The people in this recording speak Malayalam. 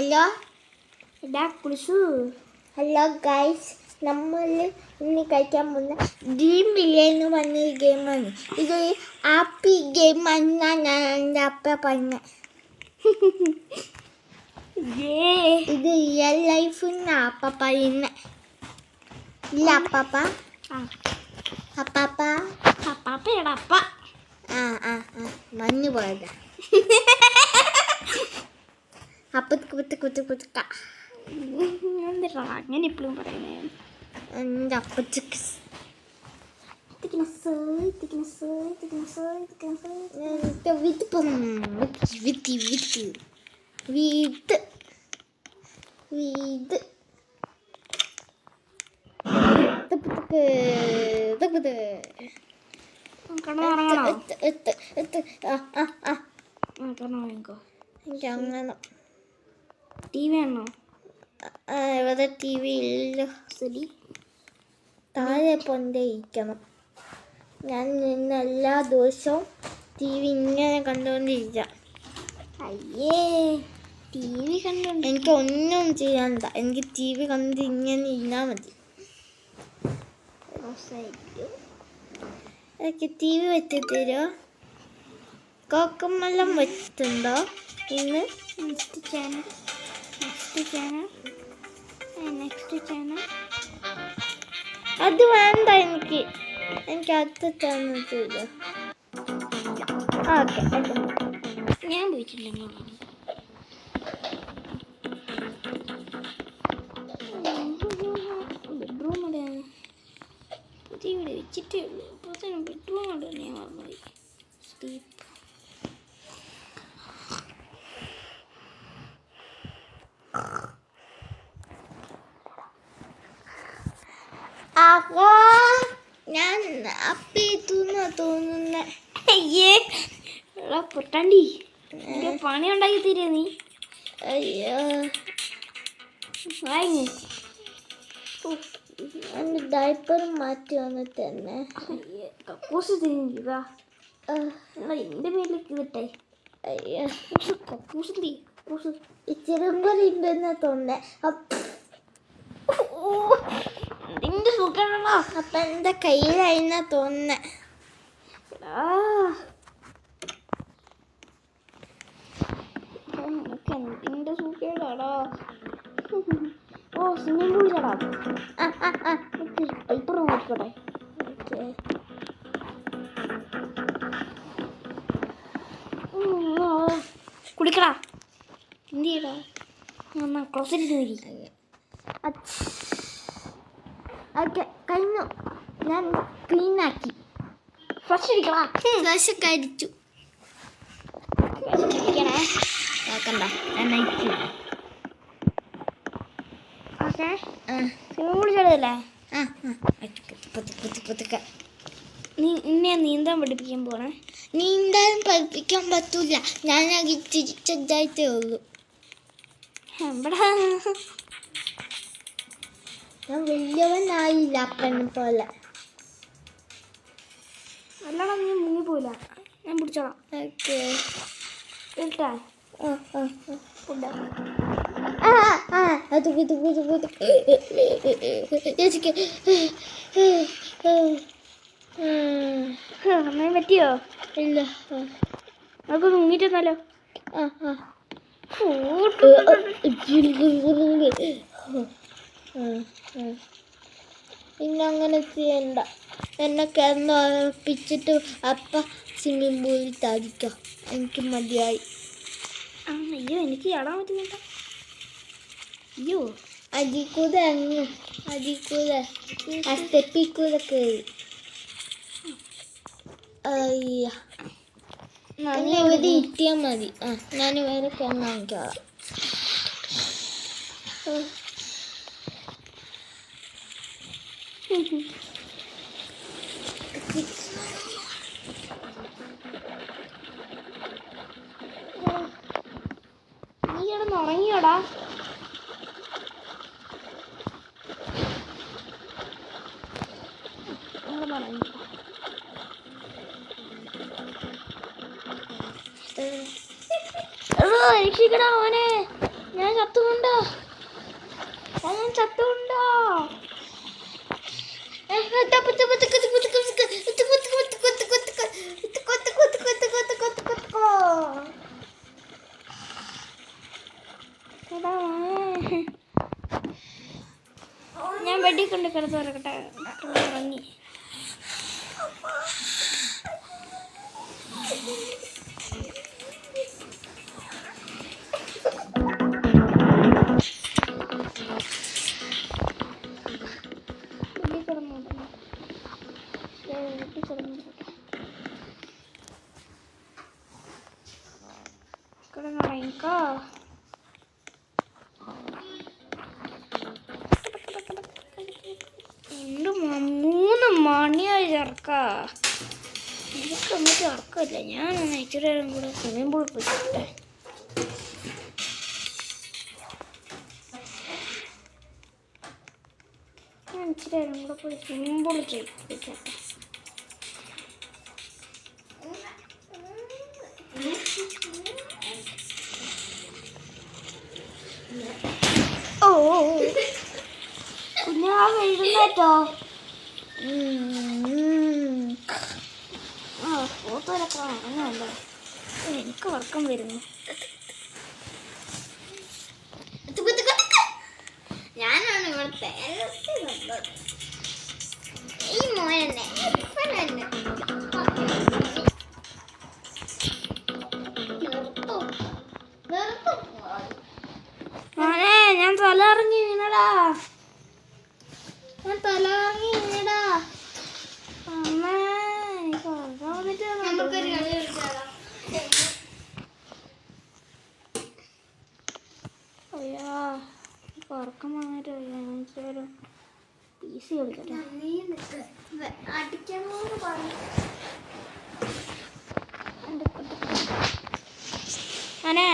ഹലോ ഹലോ ഗൈസ്, നമ്മൾ ഇന്ന് കളിക്കാൻ പോകുന്ന ഡ്രീം വില്ലേ എന്ന് പറഞ്ഞ ഗെയിമാണ്. ഇതൊരു ഹാപ്പി ഗെയിം എന്നാണ് ഞാൻ എൻ്റെ അപ്പ പറഞ്ഞത്. ഇത് റിയൽ ലൈഫ് എന്നാണ് അപ്പ പറയുന്നത്. ഇല്ല അപ്പാപ്പ അപ്പാപ്പ അപ്പാപ്പയുടെ അപ്പ മഞ്ഞ് പോയതാ. അപ്പ അങ്ങനെ ഇപ്പോഴും പറയുന്നേ എൻ്റെ അപ്പച്ചക്ക് അങ്ങനെ ടി വി ആണോ? ഇവിടെ ടി വി ഇല്ല. ശരി, താഴെ പൊന്തേ ഇരിക്കണം. ഞാൻ ഇന്ന് എല്ലാ ദിവസവും ടി വി ഇങ്ങനെ കണ്ടുകൊണ്ടിരിക്കാം. അയ്യേ, ടി വി കണ്ടോണ്ട് എനിക്ക് ഒന്നും ചെയ്യണ്ട. എനിക്ക് ടി വി കണ്ട് ഇങ്ങനെ ഇരുന്നാൽ മതി. എനിക്ക് ടി വി വെച്ചിട്ടോ കോക്കമെല്ലാം വെച്ചിട്ടുണ്ടോ ഇന്ന്? നെക്സ്റ്റ് ചാനൽ അത് വേണ്ട. എനിക്ക് അടുത്ത ചാനൽ ചെയ്തോ. ഓക്കെ, ഞാൻ പോയിട്ടുണ്ടെങ്കിൽ ബെഡ്റൂം ഇടാൻ പുതിയ വീട് വെച്ചിട്ടേ ഉള്ളൂ. അപ്പോൾ തന്നെ ബെഡ്റൂം ഇടാൻ ഞാൻ മറന്നുപോയി. സ്ലീപ്പ് ഞാൻ അപ്പേത്തുന്ന തോന്നുന്ന. അയ്യേ പൊട്ടാണ്ടി, പണി ഉണ്ടാക്കി തരുക നീ. അയ്യോ, വാങ്ങി എൻ്റെ ഡയപ്പർ മാറ്റി വന്നിട്ട് തന്നെ. കക്കൂസ് തിരിഞ്ഞാ എൻ്റെ മേലേക്ക് കിട്ടെ. അയ്യോ, കക്കൂസ് കക്കൂസ് ഇച്ചിരി കൂടി ഉണ്ടെന്ന് തോന്നേ. നിന്റെ സുഖമാണോ? അപ്പൊ എൻ്റെ കയ്യിലായിരുന്ന തോന്നേ. നിന്റെ സുഖേടാടാ. ഓ, സ്വിമ്മിംഗ് പൂൾ ചേടാ. പൈപ്പർ നോക്കട്ടെ. കുടിക്കടാ. എന്ത് ചെയ്യടാ? എന്നാ ക്ലോസറ്റ് തിരി. ഓക്കെ, കഴിഞ്ഞു. ഞാൻ ക്ലീൻ ആക്കി. ഫ്രഷ് അടിക്കടാ. ഫ്ലഷൊക്കെ അടിച്ചു. നോക്കണ്ട, ഞാൻ അയച്ചു. ഓക്കെ, സ്വിമ്മിംഗ് പൂൾ ചേടല്ലേ? നിന്നെ നീന്താൻ പഠിപ്പിക്കാൻ പോണേ. നീന്താൻ പഠിപ്പിക്കാൻ പറ്റൂല. ഞാൻ തിരിച്ചതായിട്ടേ ഉള്ളൂ. എവിടാ? ഞാൻ വലിയവനായില്ല അപ്പനെ പോലെ. അല്ലടാ, നീ മുങ്ങി പോയില്ല. ഞാൻ പിടിച്ചോളാം. ഓക്കെ, ഇട്ടാ അമ്മയെ പറ്റിയോ? ഇല്ല, നമുക്ക് മുങ്ങിട്ടെന്നാലോ? പിന്നെ അങ്ങനെ ചെയ്യണ്ട. എന്നെ കിടന്നുറപ്പിച്ചിട്ട് അപ്പ സ്വിമ്മിംഗ് പൂളിൽ താടിക്കാം. എനിക്ക് മതിയായി. അയ്യോ, എനിക്ക് ചാടാൻ പറ്റുന്നില്ല. അയ്യോ, അതിക്കൂടെ ആ സ്റ്റെപ്പിൽ കൂടെ കയറി. അയ്യ, ഇനി ഇവിടെ ഇട്ടിയാൽ മതി. ഞാൻ വേറെ കിടന്ന് വാങ്ങിക്കോളാം. നീ കിടന്ന് ഉറങ്ങിയോടാ? രക്ഷിക്കടാ മോനെ, ഞാൻ ചത്തുകൊണ്ടോ? ഞാൻ ചത്തുകൊണ്ടോ? ഞാൻ വെടി കൊണ്ട് കിടന്ന് തുറക്കട്ടെ. ഇറങ്ങി കിടന്നുറങ്ങിക്കോ. എൻ്റെ 3 മണിയായി ചേർക്ക. എനിക്ക് എന്നിട്ട് ഉറക്കമില്ല. ഞാനൊന്ന് ഇച്ചിരി നേരം കൂടെ സ്വിമ്മിംഗ് പൂളിൽ പോയിട്ടെ. ഞാൻ ഇച്ചിരി നേരം കൂടെ പോയി സ്വിമ്മിംഗ് പൂളിൽ പോയിട്ടെ. ഓ കുഞ്ഞാവ് എഴുന്നേറ്റോ? ഫോട്ടോയിലൊക്കെ ഉറങ്ങുമല്ലോ. എനിക്ക് ഉറക്കം വരുന്നു. ഞാനാണ് ഇവിടുത്തെ ഈ മോനെ മോനെ ഞാൻ തല ഇറങ്ങി വീണടാ. അമ്മേ എനിക്ക് ഉറക്കം വന്നിട്ട് നമുക്കൊരു കളി കളിച്ചാലോ? അയ്യോ എനിക്ക് ഉറക്കം വന്നിട്ട് ഒരു PC കളിക്കട്ടെ. അടിക്കണോന്ന് പറഞ്ഞു. അനെ